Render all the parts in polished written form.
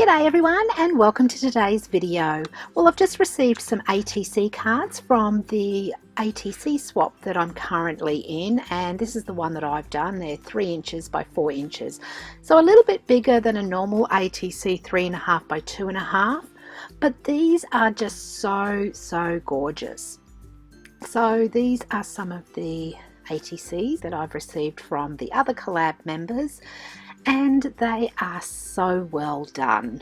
G'day everyone and welcome to today's video. Well, I've just received some ATC cards from the ATC swap that I'm currently in, and this is the one that I've done. They're 3 inches by 4 inches, so a little bit bigger than a normal ATC 3.5 by 2.5, but these are just so gorgeous. So these are some of the ATCs that I've received from the other collab members, and they are so well done.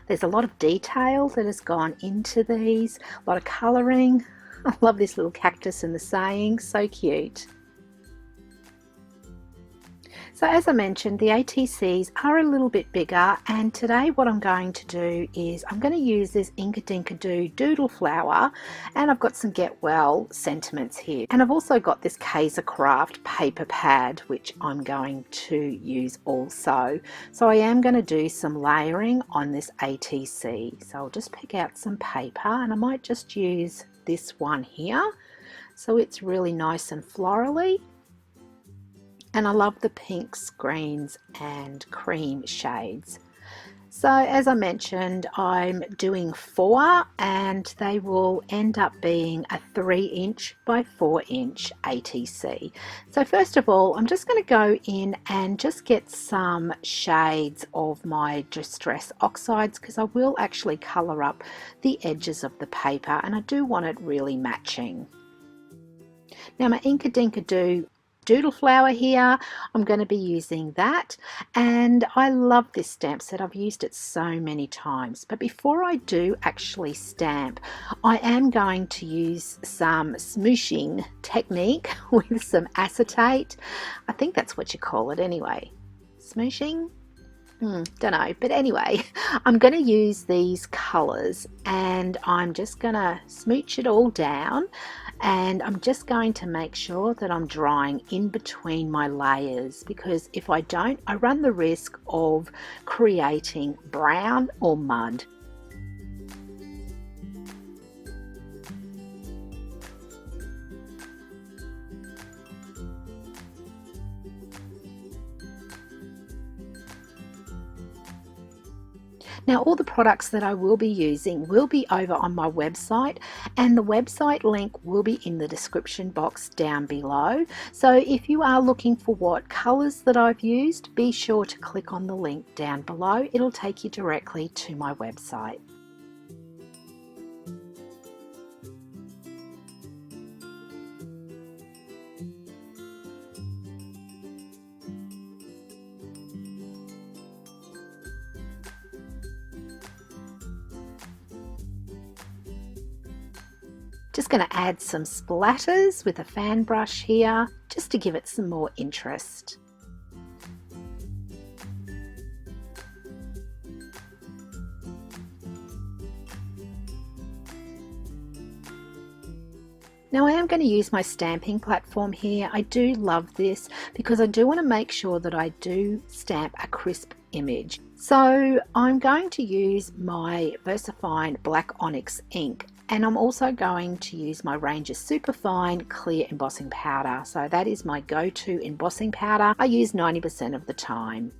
There's a lot of detail that has gone into these, a lot of colouring. I love this little cactus and the saying, so cute. So as I mentioned, the ATCs are a little bit bigger, and today what I'm going to do is I'm going to use this Inkadinkado doodle flower, and I've got some Get Well sentiments here, and I've also got this Kaiser Craft paper pad which I'm going to use also. So I am going to do some layering on this ATC, so I'll just pick out some paper, and I might just use this one here so it's really nice and florally. And I love the pinks, greens and cream shades. So as I mentioned, I'm doing 4, and they will end up being a 3 inch by 4 inch ATC. So first of all, I'm just going to go in and just get some shades of my Distress Oxides, because I will actually colour up the edges of the paper and I do want it really matching. Now my Inkadinkado doodle flower here, I'm going to be using that, and I love this stamp set. I've used it so many times, but before I do actually stamp, I am going to use some smooching technique with some acetate. I think that's what you call it anyway. Smooching? Don't know, but anyway, I'm going to use these colors and I'm just going to smooch it all down, and I'm just going to make sure that I'm drying in between my layers, because if I don't, I run the risk of creating brown or mud. Now all the products that I will be using will be over on my website, and the website link will be in the description box down below. So if you are looking for what colours that I've used, be sure to click on the link down below. It'll take you directly to my website. Just going to add some splatters with a fan brush here, just to give it some more interest. Now I am going to use my stamping platform here. I do love this because I do want to make sure that I do stamp a crisp image. So I'm going to use my VersaFine Black Onyx ink, and I'm also going to use my Ranger Superfine Clear Embossing Powder. So that is my go-to embossing powder. I use 90% of the time.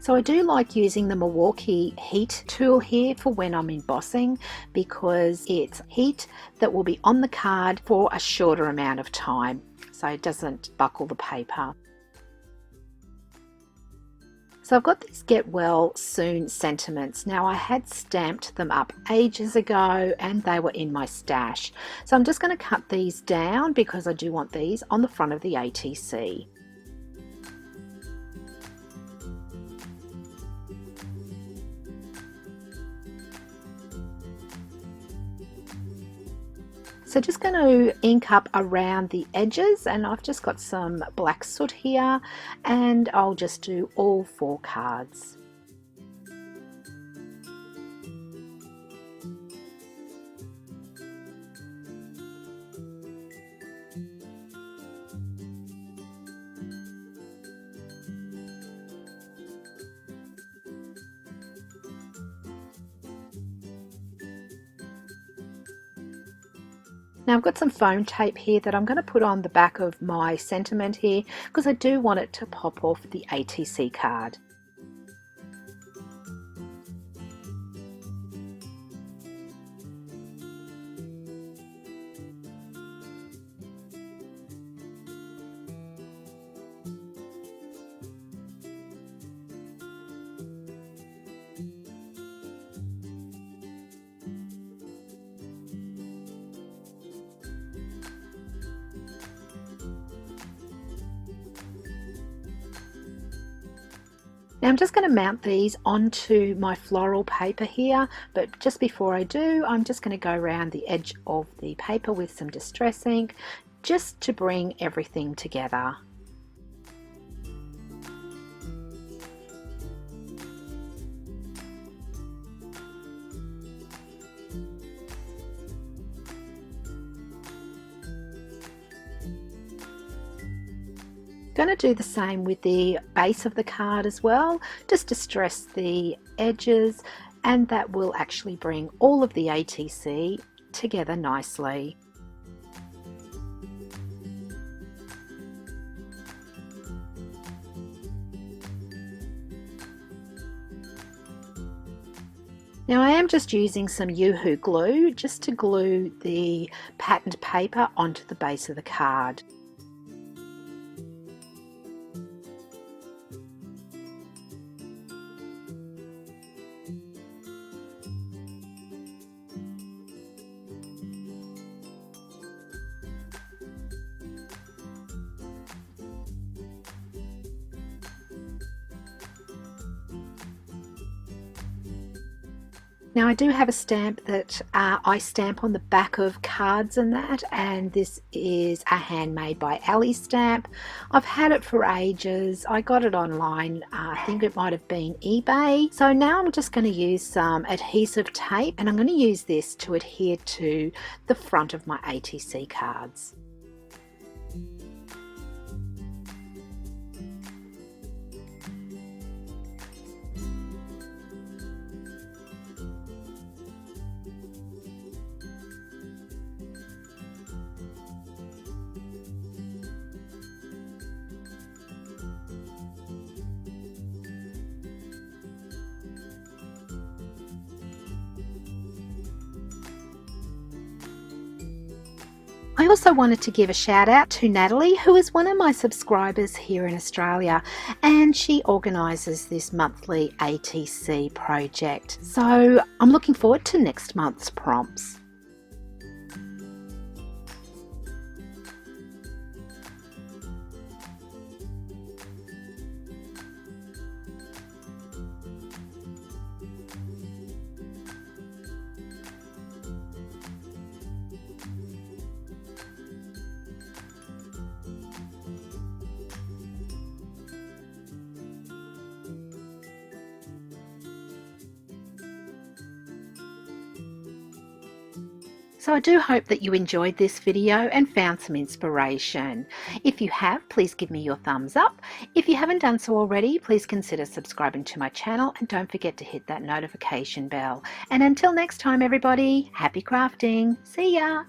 So I do like using the Milwaukee heat tool here for when I'm embossing, because it's heat that will be on the card for a shorter amount of time, so it doesn't buckle the paper. So I've got these Get Well Soon sentiments. Now I had stamped them up ages ago and they were in my stash. So I'm just going to cut these down because I do want these on the front of the ATC. So just going to ink up around the edges, and I've just got some black soot here, and I'll just do all 4 cards. Now I've got some foam tape here that I'm going to put on the back of my sentiment here because I do want it to pop off the ATC card. Now I'm just going to mount these onto my floral paper here, but just before I do, I'm just going to go around the edge of the paper with some distress ink just to bring everything together. Going to do the same with the base of the card as well, just distress the edges, and that will actually bring all of the ATC together nicely. Now I am just using some Yoo-hoo glue just to glue the patterned paper onto the base of the card. Now I do have a stamp that I stamp on the back of cards and that, and this is a Handmade by Ali stamp. I've had it for ages. I got it online, I think it might have been eBay. So now I'm just going to use some adhesive tape, and I'm going to use this to adhere to the front of my ATC cards. I also wanted to give a shout out to Natalie, who is one of my subscribers here in Australia, and she organises this monthly ATC project. So I'm looking forward to next month's prompts. So I do hope that you enjoyed this video and found some inspiration. If you have, please give me your thumbs up. If you haven't done so already, please consider subscribing to my channel, and don't forget to hit that notification bell. And until next time everybody, happy crafting. See ya!